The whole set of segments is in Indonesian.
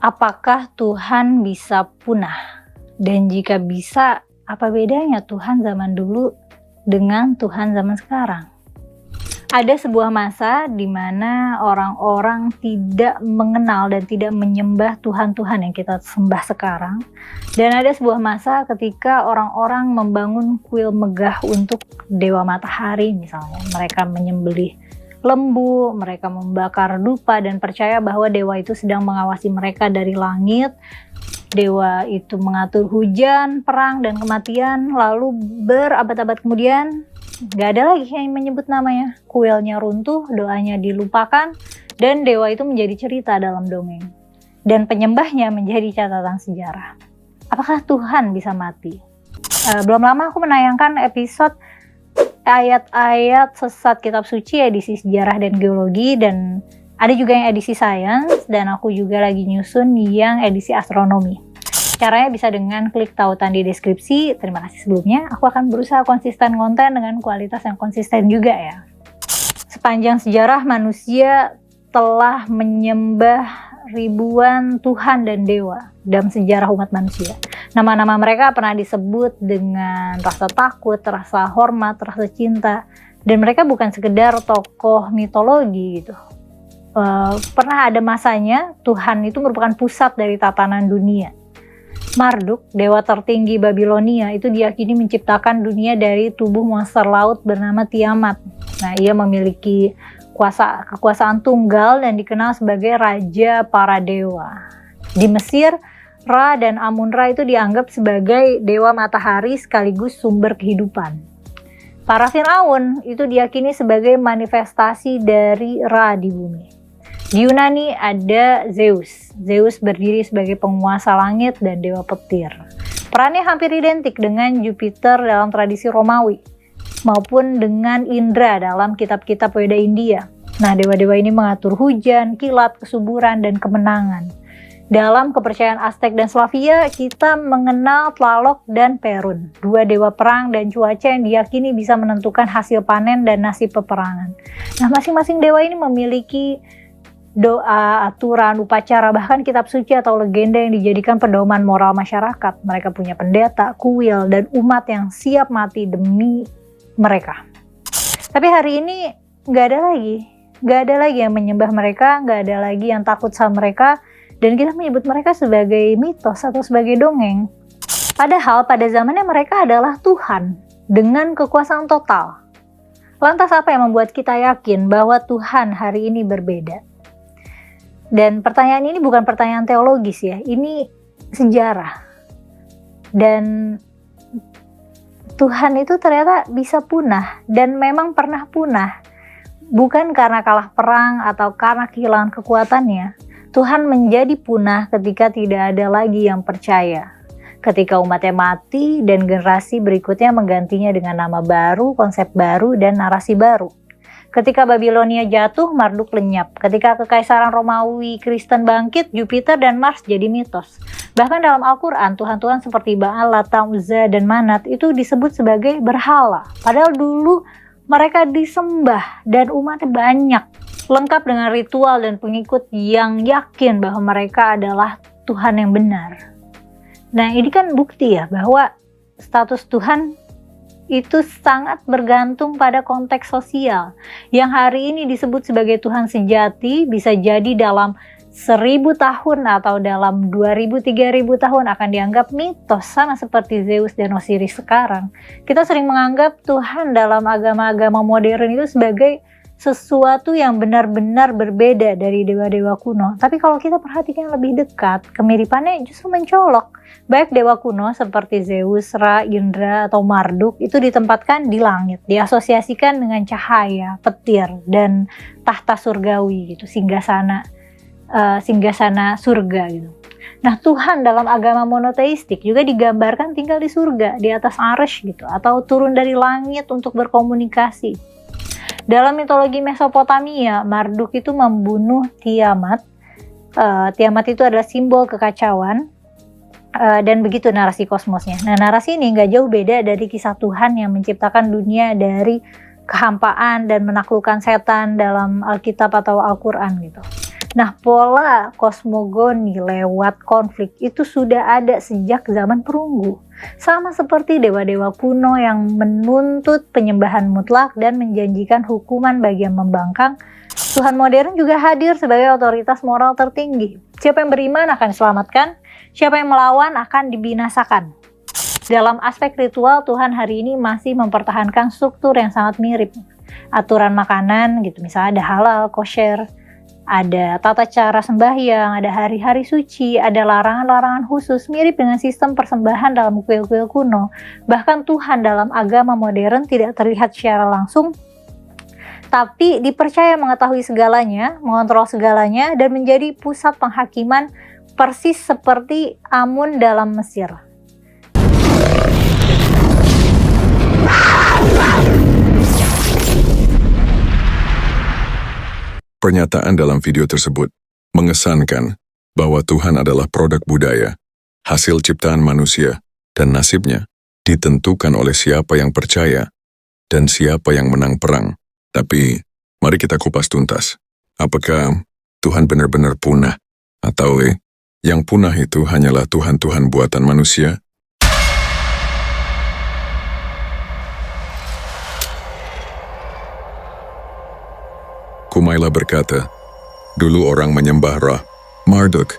Apakah Tuhan bisa punah? Dan jika bisa, apa bedanya Tuhan zaman dulu dengan Tuhan zaman sekarang? Ada sebuah masa di mana orang-orang tidak mengenal dan tidak menyembah Tuhan-Tuhan yang kita sembah sekarang. Dan ada sebuah masa ketika orang-orang membangun kuil megah untuk dewa matahari misalnya. Mereka menyembelih lembu, mereka membakar dupa dan percaya bahwa dewa itu sedang mengawasi mereka dari langit. Dewa itu mengatur hujan, perang, dan kematian. Lalu berabad-abad kemudian gak ada lagi yang menyebut namanya. Kuilnya runtuh, doanya dilupakan, dan dewa itu menjadi cerita dalam dongeng. Dan penyembahnya menjadi catatan sejarah. Apakah Tuhan bisa mati? Belum lama aku menayangkan episode ayat-ayat sesat kitab suci edisi sejarah dan geologi, dan ada juga yang edisi sains, dan aku juga lagi nyusun yang edisi astronomi. Caranya bisa dengan klik tautan di deskripsi. Terima kasih sebelumnya. Aku akan berusaha konsisten konten dengan kualitas yang konsisten juga ya. Sepanjang sejarah manusia telah menyembah ribuan Tuhan dan dewa dalam sejarah umat manusia. Nama-nama mereka pernah disebut dengan rasa takut, rasa hormat, rasa cinta. Dan mereka bukan sekedar tokoh mitologi gitu. Pernah ada masanya Tuhan itu merupakan pusat dari tatanan dunia. Marduk, dewa tertinggi Babilonia, itu diyakini menciptakan dunia dari tubuh monster laut bernama Tiamat. Nah, ia memiliki kekuasaan tunggal dan dikenal sebagai raja para dewa. Di Mesir, Ra dan Amun-Ra itu dianggap sebagai dewa matahari sekaligus sumber kehidupan. Para Firaun itu diyakini sebagai manifestasi dari Ra di bumi. Di Yunani ada Zeus. Zeus berdiri sebagai penguasa langit dan dewa petir. Perannya hampir identik dengan Jupiter dalam tradisi Romawi, maupun dengan Indra dalam kitab-kitab Weda India. Nah, dewa-dewa ini mengatur hujan, kilat, kesuburan, dan kemenangan. Dalam kepercayaan Aztec dan Slavia, kita mengenal Tlaloc dan Perun, dua dewa perang dan cuaca yang diyakini bisa menentukan hasil panen dan nasib peperangan. Nah, masing-masing dewa ini memiliki doa, aturan, upacara, bahkan kitab suci atau legenda yang dijadikan pedoman moral masyarakat. Mereka punya pendeta, kuil, dan umat yang siap mati demi mereka. Tapi hari ini nggak ada lagi yang menyembah mereka, nggak ada lagi yang takut sama mereka, dan kita menyebut mereka sebagai mitos atau sebagai dongeng. Padahal pada zamannya mereka adalah Tuhan dengan kekuasaan total. Lantas apa yang membuat kita yakin bahwa Tuhan hari ini berbeda? Dan pertanyaan ini bukan pertanyaan teologis ya, ini sejarah. Dan Tuhan itu ternyata bisa punah dan memang pernah punah. Bukan karena kalah perang atau karena kehilangan kekuatannya. Tuhan menjadi punah ketika tidak ada lagi yang percaya. Ketika umatnya mati dan generasi berikutnya menggantinya dengan nama baru, konsep baru, dan narasi baru. Ketika Babilonia jatuh, Marduk lenyap. Ketika kekaisaran Romawi Kristen bangkit, Jupiter dan Mars jadi mitos. Bahkan dalam Al-Quran, Tuhan-Tuhan seperti Baal, Lata, Uzza, dan Manat itu disebut sebagai berhala. Padahal dulu mereka disembah dan umatnya banyak. Lengkap dengan ritual dan pengikut yang yakin bahwa mereka adalah Tuhan yang benar. Nah, ini kan bukti ya bahwa status Tuhan itu sangat bergantung pada konteks sosial. Yang hari ini disebut sebagai Tuhan sejati bisa jadi dalam 1000 tahun atau dalam 2000-3000 tahun akan dianggap mitos, sama seperti Zeus dan Osiris sekarang. Kita sering menganggap Tuhan dalam agama-agama modern itu sebagai sesuatu yang benar-benar berbeda dari dewa-dewa kuno. Tapi kalau kita perhatikan lebih dekat, kemiripannya justru mencolok. Baik dewa kuno seperti Zeus, Ra, Indra, atau Marduk itu ditempatkan di langit, diasosiasikan dengan cahaya, petir, dan tahta surgawi gitu, singgasana surga gitu. Nah, Tuhan dalam agama monoteistik juga digambarkan tinggal di surga, di atas arsy gitu, atau turun dari langit untuk berkomunikasi. Dalam mitologi Mesopotamia, Marduk itu membunuh Tiamat. Tiamat itu adalah simbol kekacauan, dan begitu narasi kosmosnya. Nah, narasi ini nggak jauh beda dari kisah Tuhan yang menciptakan dunia dari kehampaan dan menaklukkan setan dalam Alkitab atau Al-Quran gitu. Nah, pola kosmogoni lewat konflik itu sudah ada sejak zaman perunggu. Sama seperti dewa-dewa kuno yang menuntut penyembahan mutlak dan menjanjikan hukuman bagi yang membangkang, Tuhan modern juga hadir sebagai otoritas moral tertinggi. Siapa yang beriman akan diselamatkan, siapa yang melawan akan dibinasakan. Dalam aspek ritual, Tuhan hari ini masih mempertahankan struktur yang sangat mirip. Aturan makanan gitu, misalnya ada halal, kosher, ada tata cara sembahyang, ada hari-hari suci, ada larangan-larangan khusus mirip dengan sistem persembahan dalam kuil-kuil kuno. Bahkan Tuhan dalam agama modern tidak terlihat secara langsung, tapi dipercaya mengetahui segalanya, mengontrol segalanya, dan menjadi pusat penghakiman persis seperti Amun dalam Mesir. Pernyataan dalam video tersebut mengesankan bahwa Tuhan adalah produk budaya, hasil ciptaan manusia, dan nasibnya ditentukan oleh siapa yang percaya dan siapa yang menang perang. Tapi, mari kita kupas tuntas. Apakah Tuhan benar-benar punah? Atau yang punah itu hanyalah Tuhan-Tuhan buatan manusia? Kumaila berkata, dulu orang menyembah Ra, Marduk,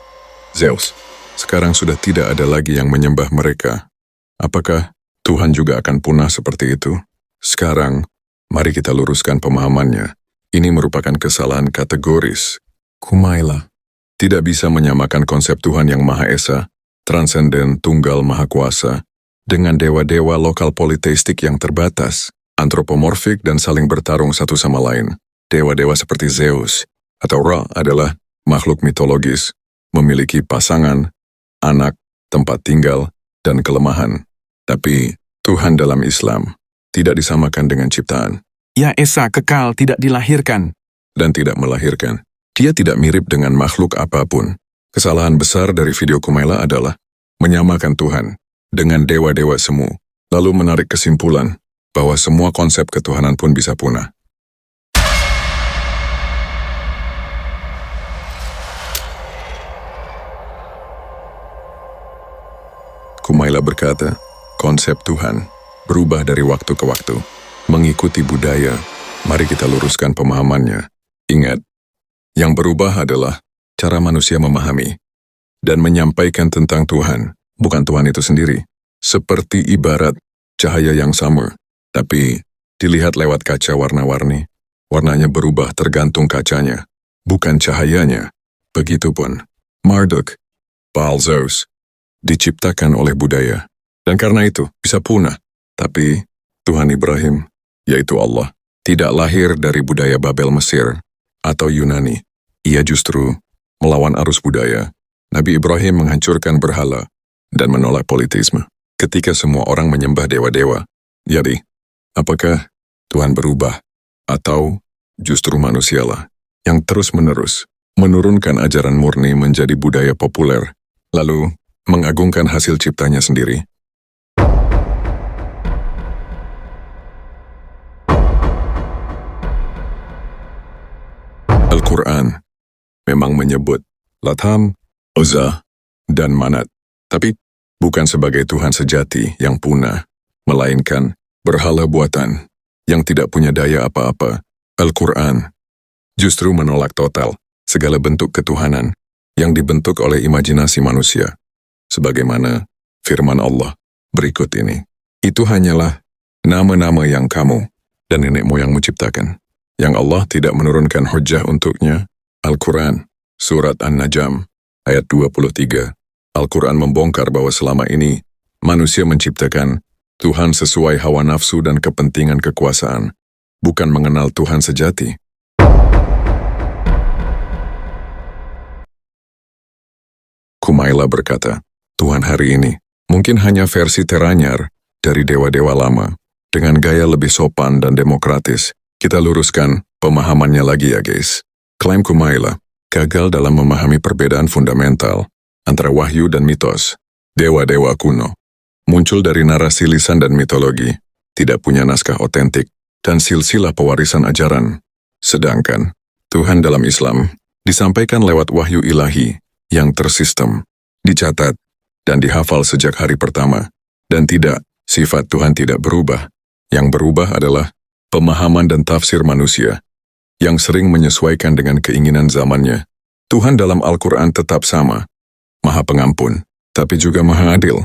Zeus. Sekarang sudah tidak ada lagi yang menyembah mereka. Apakah Tuhan juga akan punah seperti itu? Sekarang, mari kita luruskan pemahamannya. Ini merupakan kesalahan kategoris. Kumaila tidak bisa menyamakan konsep Tuhan yang Maha Esa, transenden, tunggal, maha kuasa, dengan dewa-dewa lokal politeistik yang terbatas, antropomorfik dan saling bertarung satu sama lain. Dewa-dewa seperti Zeus atau Ra adalah makhluk mitologis, memiliki pasangan, anak, tempat tinggal, dan kelemahan. Tapi Tuhan dalam Islam tidak disamakan dengan ciptaan. Ya Esa kekal tidak dilahirkan. Dan tidak melahirkan. Dia tidak mirip dengan makhluk apapun. Kesalahan besar dari video Kumaila adalah menyamakan Tuhan dengan dewa-dewa semu, lalu menarik kesimpulan bahwa semua konsep ketuhanan pun bisa punah. Kumaila berkata, konsep Tuhan berubah dari waktu ke waktu. Mengikuti budaya, mari kita luruskan pemahamannya. Ingat, yang berubah adalah cara manusia memahami dan menyampaikan tentang Tuhan, bukan Tuhan itu sendiri. Seperti ibarat cahaya yang sama, tapi dilihat lewat kaca warna-warni. Warnanya berubah tergantung kacanya, bukan cahayanya. Begitupun, Marduk, Baal Zeus, diciptakan oleh budaya, dan karena itu bisa punah. Tapi Tuhan Ibrahim, yaitu Allah, tidak lahir dari budaya Babel Mesir atau Yunani. Ia justru melawan arus budaya. Nabi Ibrahim menghancurkan berhala dan menolak politisme. Ketika semua orang menyembah dewa-dewa, jadi, apakah Tuhan berubah? Atau justru manusialah yang terus-menerus menurunkan ajaran murni menjadi budaya populer, lalu mengagungkan hasil ciptanya sendiri? Al-Quran memang menyebut Latham, Uzza, dan Manat, tapi bukan sebagai Tuhan sejati yang punah, melainkan berhala buatan yang tidak punya daya apa-apa. Al-Quran justru menolak total segala bentuk ketuhanan yang dibentuk oleh imajinasi manusia. Sebagaimana firman Allah berikut ini. Itu hanyalah nama-nama yang kamu dan nenek moyangmu ciptakan, yang Allah tidak menurunkan hujjah untuknya. Al-Quran, Surat An-Najm, ayat 23. Al-Quran membongkar bahwa selama ini manusia menciptakan Tuhan sesuai hawa nafsu dan kepentingan kekuasaan, bukan mengenal Tuhan sejati. Kumaila berkata, Tuhan hari ini mungkin hanya versi teranyar dari dewa-dewa lama, dengan gaya lebih sopan dan demokratis. Kita luruskan pemahamannya lagi ya guys. Klaim Kumaila gagal dalam memahami perbedaan fundamental antara wahyu dan mitos. Dewa-dewa kuno muncul dari narasi lisan dan mitologi, tidak punya naskah otentik dan silsilah pewarisan ajaran. Sedangkan Tuhan dalam Islam disampaikan lewat wahyu ilahi yang tersistem, dicatat, dan dihafal sejak hari pertama. Dan tidak, sifat Tuhan tidak berubah. Yang berubah adalah pemahaman dan tafsir manusia yang sering menyesuaikan dengan keinginan zamannya. Tuhan dalam Al-Quran tetap sama, Maha Pengampun, tapi juga Maha Adil,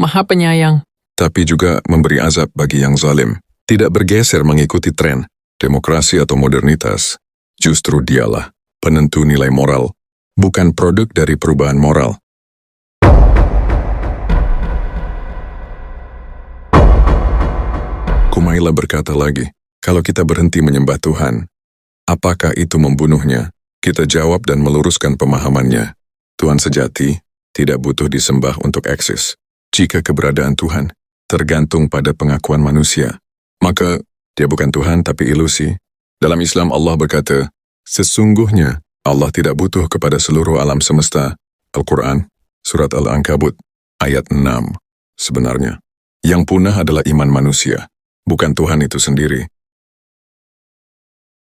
Maha Penyayang. tapi juga memberi azab bagi yang zalim. Tidak bergeser mengikuti tren, demokrasi atau modernitas. Justru dialah penentu nilai moral, bukan produk dari perubahan moral. Kumaila berkata lagi, kalau kita berhenti menyembah Tuhan, apakah itu membunuhnya? Kita jawab dan meluruskan pemahamannya. Tuhan sejati tidak butuh disembah untuk eksis. Jika keberadaan Tuhan tergantung pada pengakuan manusia, maka dia bukan Tuhan tapi ilusi. Dalam Islam Allah berkata, sesungguhnya Allah tidak butuh kepada seluruh alam semesta. Al-Quran, Surat Al-Ankabut, ayat 6. Sebenarnya, yang punah adalah iman manusia, bukan Tuhan itu sendiri.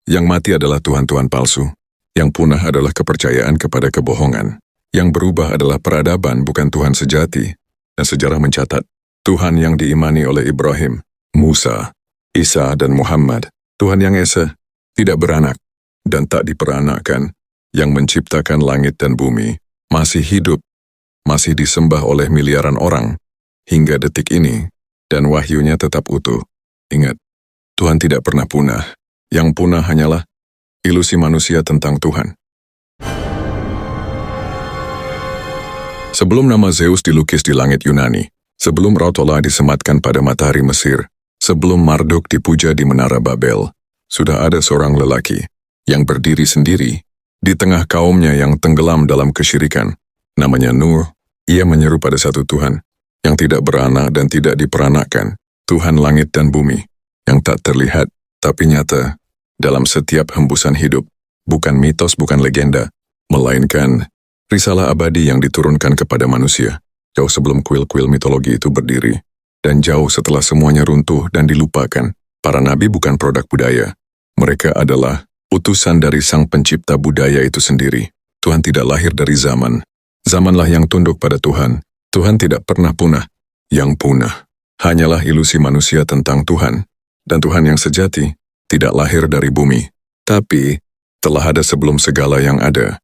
Yang mati adalah Tuhan-Tuhan palsu. Yang punah adalah kepercayaan kepada kebohongan. Yang berubah adalah peradaban, bukan Tuhan sejati. Dan sejarah mencatat, Tuhan yang diimani oleh Ibrahim, Musa, Isa, dan Muhammad, Tuhan yang esa, tidak beranak, dan tak diperanakkan, yang menciptakan langit dan bumi, masih hidup, masih disembah oleh miliaran orang, hingga detik ini, dan wahyunya tetap utuh. Ingat, Tuhan tidak pernah punah. Yang punah hanyalah ilusi manusia tentang Tuhan. Sebelum nama Zeus dilukis di langit Yunani, sebelum Rautola disematkan pada matahari Mesir, sebelum Marduk dipuja di Menara Babel, sudah ada seorang lelaki yang berdiri sendiri di tengah kaumnya yang tenggelam dalam kesyirikan. Namanya Nuh. Ia menyeru pada satu Tuhan yang tidak beranak dan tidak diperanakkan, Tuhan langit dan bumi, yang tak terlihat tapi nyata dalam setiap hembusan hidup, bukan mitos, bukan legenda, melainkan risalah abadi yang diturunkan kepada manusia, jauh sebelum kuil-kuil mitologi itu berdiri, dan jauh setelah semuanya runtuh dan dilupakan. Para nabi bukan produk budaya, mereka adalah utusan dari Sang Pencipta budaya itu sendiri. Tuhan tidak lahir dari zaman, zamanlah yang tunduk pada Tuhan. Tuhan tidak pernah punah. Yang punah hanyalah ilusi manusia tentang Tuhan, dan Tuhan yang sejati tidak lahir dari bumi, tapi telah ada sebelum segala yang ada.